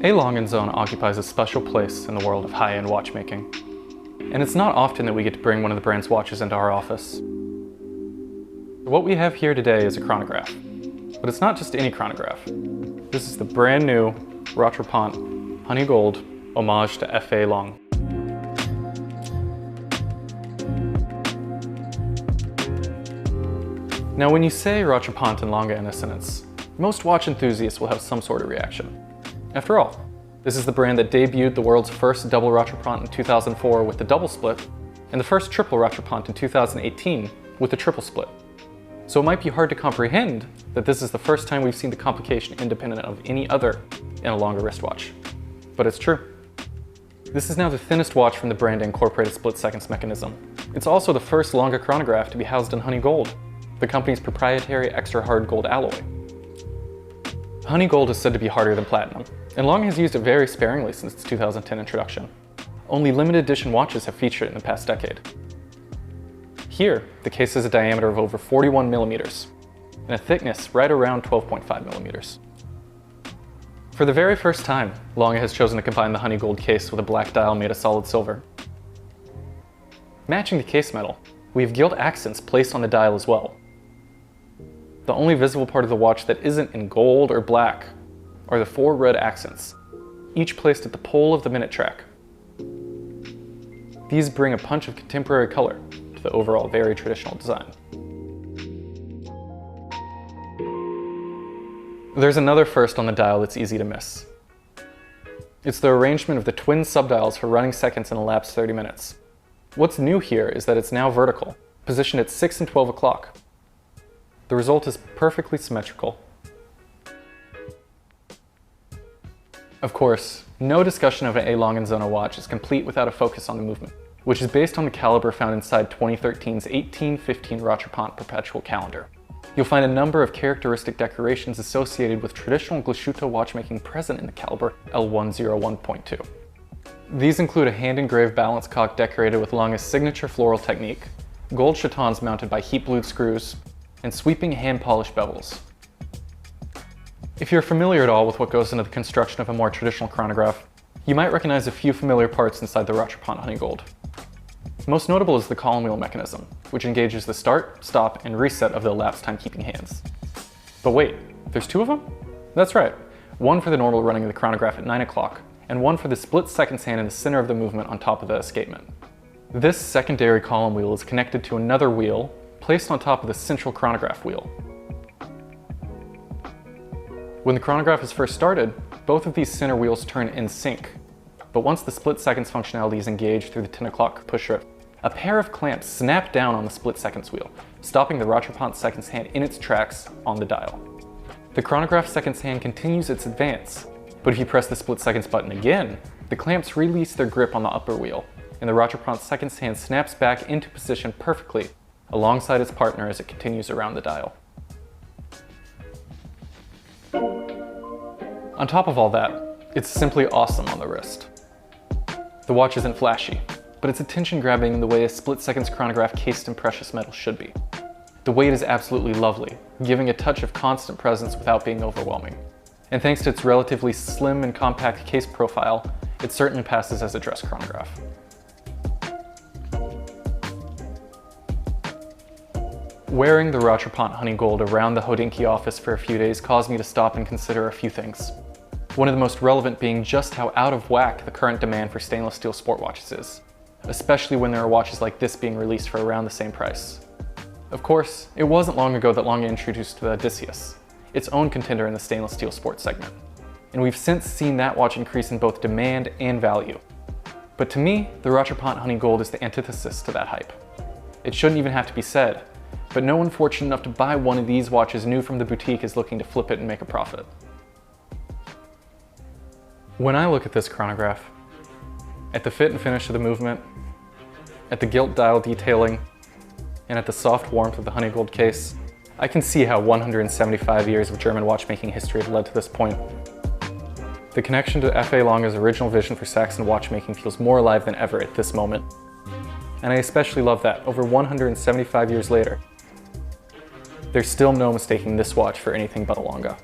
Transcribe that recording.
A. Lange & Söhne occupies a special place in the world of high-end watchmaking. And it's not often that we get to bring one of the brand's watches into our office. What we have here today is a chronograph. But it's not just any chronograph. This is the brand new Rochepont Honey Gold homage to F.A. Lange. Now when you say Rochepont and Lange in a sentence, most watch enthusiasts will have some sort of reaction. After all, this is the brand that debuted the world's first double Rochepont in 2004 with the double split, and the first triple Rochepont in 2018 with the triple split. So it might be hard to comprehend that this is the first time we've seen the complication independent of any other in a Lange wristwatch. But it's true. This is now the thinnest watch from the brand to incorporate a split seconds mechanism. It's also the first Lange chronograph to be housed in Honey Gold, the company's proprietary extra hard gold alloy. Honey Gold is said to be harder than platinum, and Lange has used it very sparingly since its 2010 introduction. Only limited edition watches have featured it in the past decade. Here, the case has a diameter of over 41 millimeters, and a thickness right around 12.5 millimeters. For the very first time, Lange has chosen to combine the Honey Gold case with a black dial made of solid silver. Matching the case metal, we have gilt accents placed on the dial as well. The only visible part of the watch that isn't in gold or black are the 4 red accents, each placed at the pole of the minute track. These bring a punch of contemporary color to the overall very traditional design. There's another first on the dial that's easy to miss. It's the arrangement of the twin subdials for running seconds in elapsed 30 minutes. What's new here is that it's now vertical, positioned at 6 and 12 o'clock. The result is perfectly symmetrical. Of course, no discussion of an A. Lange & Söhne watch is complete without a focus on the movement, which is based on the caliber found inside 2013's 1815 Rochepont Perpetual Calendar. You'll find a number of characteristic decorations associated with traditional Glashütte watchmaking present in the caliber L101.2. These include a hand-engraved balance cock decorated with Lange's signature floral technique, gold chatons mounted by heat-blued screws, and sweeping hand-polished bevels. If you're familiar at all with what goes into the construction of a more traditional chronograph, you might recognize a few familiar parts inside the Rochepont Honey Gold. Most notable is the column wheel mechanism, which engages the start, stop, and reset of the elapsed timekeeping hands. But wait, there's 2 of them? That's right, one for the normal running of the chronograph at 9 o'clock, and one for the split seconds hand in the center of the movement on top of the escapement. This secondary column wheel is connected to another wheel placed on top of the central chronograph wheel. When the chronograph is first started, both of these center wheels turn in sync. But once the split seconds functionality is engaged through the 10 o'clock push shift, a pair of clamps snap down on the split seconds wheel, stopping the Rochepont seconds hand in its tracks on the dial. The chronograph seconds hand continues its advance, but if you press the split seconds button again, the clamps release their grip on the upper wheel, and the Rochepont seconds hand snaps back into position perfectly alongside its partner as it continues around the dial. On top of all that, it's simply awesome on the wrist. The watch isn't flashy, but it's attention-grabbing in the way a split seconds chronograph cased in precious metal should be. The weight is absolutely lovely, giving a touch of constant presence without being overwhelming. And thanks to its relatively slim and compact case profile, it certainly passes as a dress chronograph. Wearing the Rochepont Honey Gold around the Hodinkee office for a few days caused me to stop and consider a few things. One of the most relevant being just how out of whack the current demand for stainless steel sport watches is, especially when there are watches like this being released for around the same price. Of course, it wasn't long ago that Lange introduced the Odysseus, its own contender in the stainless steel sports segment, and we've since seen that watch increase in both demand and value. But to me, the Rochepont Honey Gold is the antithesis to that hype. It shouldn't even have to be said, but no one fortunate enough to buy one of these watches new from the boutique is looking to flip it and make a profit. When I look at this chronograph, at the fit and finish of the movement, at the gilt dial detailing, and at the soft warmth of the Honey Gold case, I can see how 175 years of German watchmaking history have led to this point. The connection to F.A. Lange's original vision for Saxon watchmaking feels more alive than ever at this moment. And I especially love that, over 175 years later, there's still no mistaking this watch for anything but a Lange.